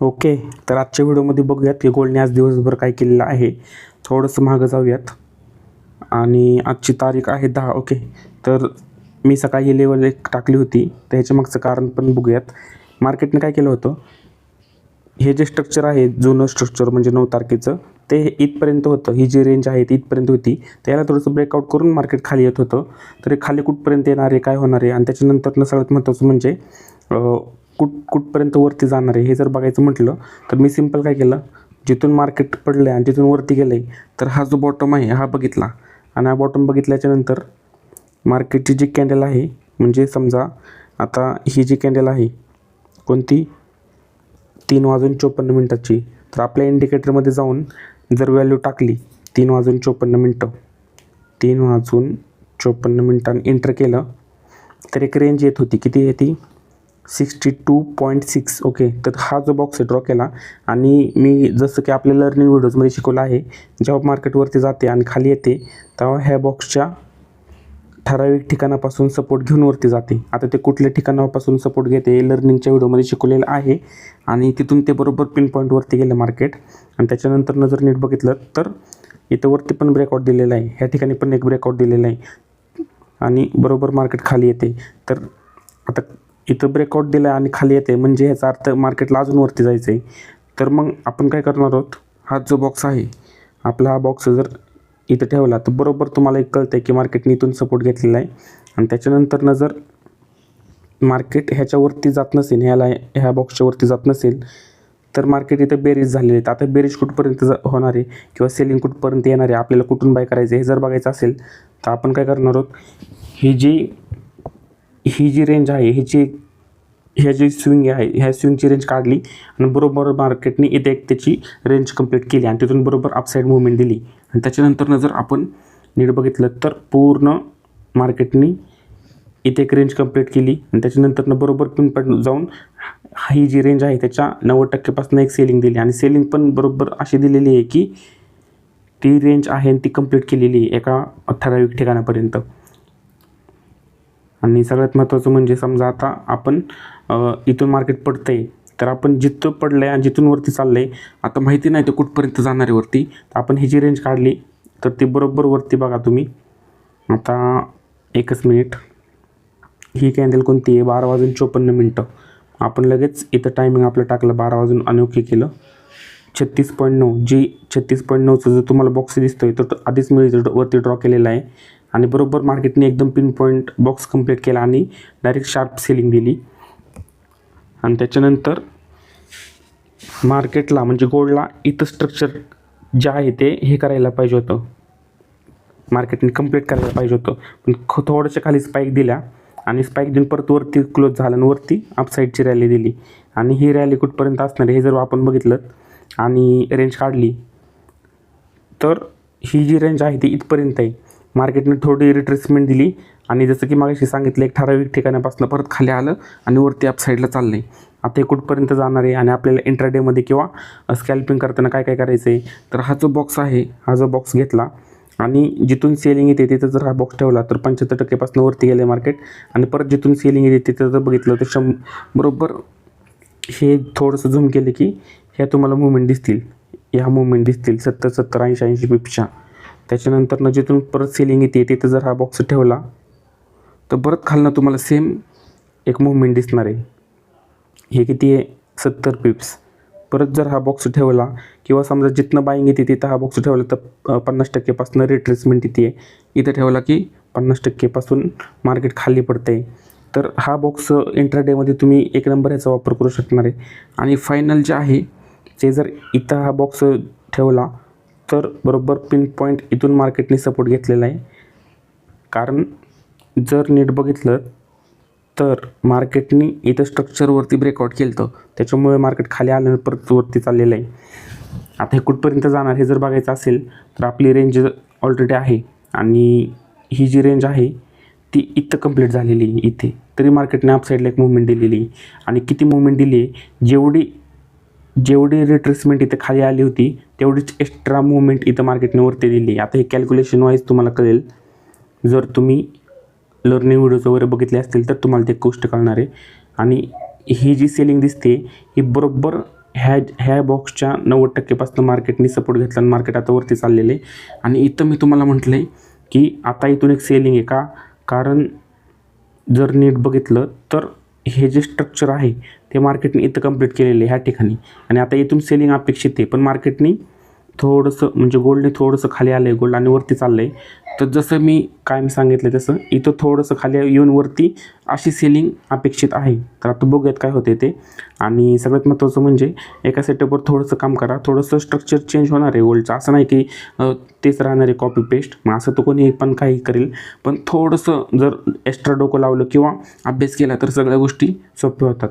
Okay, तर आजच्या व्हिडिओमध्ये बघूयात की गोल्डने आज दिवसभर काय केलेलं आहे. थोडंसं मागं जाऊयात आणि आजची तारीख आहे 10. ओके, तर मी सकाळी ही लेवल एक टाकली होती, तर ह्याच्या मागचं कारण पण बघूयात. मार्केटने काय केलं होतं, हे जे स्ट्रक्चर आहे जुनं स्ट्रक्चर म्हणजे 9 तारखेचं, ते इथपर्यंत होतं. ही जी रेंज आहे ती इथपर्यंत होती. त्याला थोडंसं ब्रेकआउट करून मार्केट खाली येत होतं. तर हे खाली कुठपर्यंत येणार आहे, काय होणार आहे आणि त्याच्यानंतरनं सगळ्यात महत्त्वाचं म्हणजे कुठपर्यंत वरती जाणार आहे हे जर बघायचं म्हटलं तर मी सिंपल काय केलं, जिथून मार्केट पडलं आहे आणि तिथून वरती गेलं आहे तर हा जो बॉटम आहे हा बघितला आणि हा बॉटम बघितल्याच्यानंतर मार्केटची जी कॅन्डल आहे, म्हणजे समजा आता ही जी कॅन्डल आहे कोणती 3:54 तर आपल्या इंडिकेटरमध्ये जाऊन जर व्हॅल्यू टाकली 3:54 3:54 एंटर केलं तर एक रेंज येत होती. किती येते? 62.6. ओके, तर हा जो बॉक्स आहे ड्रॉ केला आणि मी जसं की आपल्या लर्निंग व्हिडिओजमध्ये शिकवलं आहे, जेव्हा मार्केटवरती जाते आणि खाली येते तेव्हा ह्या बॉक्सच्या ठराविक ठिकाणापासून सपोर्ट घेऊन वरती जाते. आता ते कुठल्या ठिकाणापासून सपोर्ट घेते लर्निंगच्या व्हिडिओमध्ये शिकवलेलं आहे आणि तिथून ते बरोबर पिन पॉईंटवरती गेलं मार्केट. आणि त्याच्यानंतर जर नीट बघितलं तर इथं वरती पण ब्रेकआउट दिलेला आहे, ह्या ठिकाणी पण एक ब्रेकआउट दिलेला आहे आणि बरोबर मार्केट खाली येते. तर आता इथं ब्रेकआउट दिला आहे आणि खाली येते म्हणजे ह्याचा अर्थ मार्केटला अजून वरती जायचं आहे. तर मग आपण काय करणार आहोत, हा जो बॉक्स आहे आपला, हा बॉक्स जर इथं ठेवला तर बरोबर तुम्हाला एक कळतं आहे की मार्केटने इथून सपोर्ट घेतलेला आहे. आणि त्याच्यानंतरनं जर मार्केट ह्याच्यावरती जात नसेल, ह्या बॉक्सच्या वरती जात नसेल तर मार्केट इथं बेरीज झालेले आहेत. आता बेरीज कुठपर्यंत होणार आहे किंवा सेलिंग कुठपर्यंत येणार आहे, आपल्याला कुठून बाय करायचं हे जर बघायचं असेल तर आपण काय करणार आहोत, ही जी रेंज आहे ह्या जी स्विंग आहे ह्या स्विंगची रेंज काढली आणि बरोबर मार्केटने इथे एक त्याची रेंज कंप्लीट केली आणि तिथून बरोबर अपसाईड मुवमेंट दिली. आणि त्याच्यानंतर जर आपण नीट बघितलं तर पूर्ण मार्केटने इथे एक रेंज कंप्लीट केली आणि त्याच्यानंतर बरोबर पिन जाऊन ही जी रेंज आहे त्याच्या 90% एक सेलिंग दिली आणि सेलिंग पण बरोबर अशी दिलेली आहे की ती रेंज आहे आणि ती कंप्लीट केलेली आहे एका ठराविक ठिकाणापर्यंत. आणि सगळ्यात महत्त्वाचं म्हणजे समजा आता आपण इथून मार्केट पडतं आहे तर आपण जिथं पडलं आहे आणि जिथून वरती चाललं आहे आता माहिती नाही तर कुठपर्यंत जाणार आहे वरती, तर आपण ही जी रेंज काढली तर ती बरोबर वरती बघा तुम्ही. आता एकच मिनिट, ही कॅन्डल कोणती आहे 12:54. आपण लगेच इथं टायमिंग आपलं टाकलं 12 वाजून आणि ओके केलं. 36.9 जी 36.9चा जो तुम्हाला बॉक्स दिसतो आहे तो आधीच मी वरती ड्रॉ केलेला आहे आणि बरोबर मार्केटने एकदम पिन पॉईंट बॉक्स कंप्लीट केला आणि डायरेक्ट शार्प सेलिंग दिली. आणि त्याच्यानंतर मार्केटला म्हणजे गोल्डला इथं स्ट्रक्चर जे आहे ते हे करायला पाहिजे होतं, मार्केटने कंप्लीट करायला पाहिजे होतं, पण थोड्याशा खाली स्पाईक दिल्या आणि स्पाईक देऊन परत वरती क्लोज झालं आणि वरती अपसाईडची रॅली दिली. आणि ही रॅली कुठपर्यंत असणार आहे हे जर आपण बघितलं आणि रेंज काढली तर ही जी रेंज आहे ती इथपर्यंत आहे. मार्केटने थोडी रिट्रेसमेंट दिली आणि जसं की मागाशी सांगितलं एक ठराविक ठिकाणापासून परत खाली आलं आणि वरती अपसाईडला चाललं आहे. आता हे कुठपर्यंत जाणार आहे आणि आपल्याला इंट्राडेमध्ये किंवा स्कॅल्पिंग करताना काय काय करायचं आहे, तर हा जो बॉक्स आहे हा जो बॉक्स घेतला आणि जिथून सेलिंग येते तिथं जर हा बॉक्स ठेवला तर 75% वरती गेले मार्केट आणि परत जिथून सेलिंग येते तिथं जर बघितलं तर बरोबर हे थोडंसं झूम केलं की ह्या तुम्हाला मुवमेंट दिसतील, ह्या मुवमेंट दिसतील 70, 80 पिपच्या. त्याच्यानंतर जिथून परत सेलिंग येते तिथं जर हा बॉक्स ठेवला तर परत खालनं तुम्हाला सेम एक मुवमेंट दिसणार आहे. हे किती आहे 70 पिप्स. परत जर हा बॉक्स ठेवला किंवा समजा जिथनं बाईंग येते तिथं हा बॉक्स ठेवला तर 50% रिट्रेसमेंट येते. इथं ठेवला की 50% मार्केट खाली पडतं आहे. तर हा बॉक्स इंट्राडेमध्ये तुम्ही एक नंबर ह्याचा वापर करू शकणार आहे. आणि फायनल जे आहे ते जर इथं हा बॉक्स ठेवला तर बरोबर पिन पॉईंट इथून मार्केटने सपोर्ट घेतलेला आहे. कारण जर नीट बघितलं तर मार्केटने इथं स्ट्रक्चरवरती ब्रेकआउट केलं होतं, त्याच्यामुळे मार्केट खाली आलं परत वरती चाललेलं आहे. आता हे कुठपर्यंत जाणार हे जर बघायचं असेल तर आपली रेंज ऑलरेडी आहे आणि ही जी रेंज आहे ती इथं कंप्लीट झालेली आहे. इथे तरी मार्केटने अपसाईडला एक मुवमेंट दिलेली आहे आणि किती मुवमेंट दिली आहे, जेवढी रिट्रेसमेंट इथं खाली आली होती तेवढीच एक्स्ट्रा मुवमेंट इथं मार्केटने वरती दिली. आता हे कॅल्क्युलेशन वाईज तुम्हाला कळेल, जर तुम्ही लर्निंग व्हिडिओज वगैरे बघितले असतील तर तुम्हाला ते गोष्ट कळणार आहे. आणि ही जी सेलिंग दिसते ही बरोबर ह्या बॉक्सच्या 90% मार्केटने सपोर्ट घेतला आणि मार्केट आता वरती चाललेलं आहे. आणि इथं मी तुम्हाला म्हटलं आहे की आता इथून एक सेलिंग आहे का, कारण जर नीट बघितलं तर हे जे स्ट्रक्चर आहे ते मार्केटने इथं कंप्लीट केलेलं आहे ह्या ठिकाणी, आणि आता इथून सेलिंग अपेक्षित आहे. पण मार्केटने थोडंसं म्हणजे गोल्डने थोडंसं खाली आलं आहे गोल्ड आणि वरती चाललं आहे. तर जसं मी कायम सांगितलं तसं इथं थोडंसं खाली येऊन वरती अशी सेलिंग अपेक्षित आहे. तर आता बघूयात काय होते ते. आणि सगळ्यात महत्त्वाचं म्हणजे एका सेटअपवर थोडंसं काम करा, थोडंसं स्ट्रक्चर चेंज होणार आहे गोल्डचं, असं नाही की तेच राहणार आहे कॉपी पेस्ट. मग असं तर कोणी पण काही करेल, पण थोडंसं जर एक्स्ट्रा डोकं लावलं किंवा अभ्यास केला तर सगळ्या गोष्टी सोप्या होतात.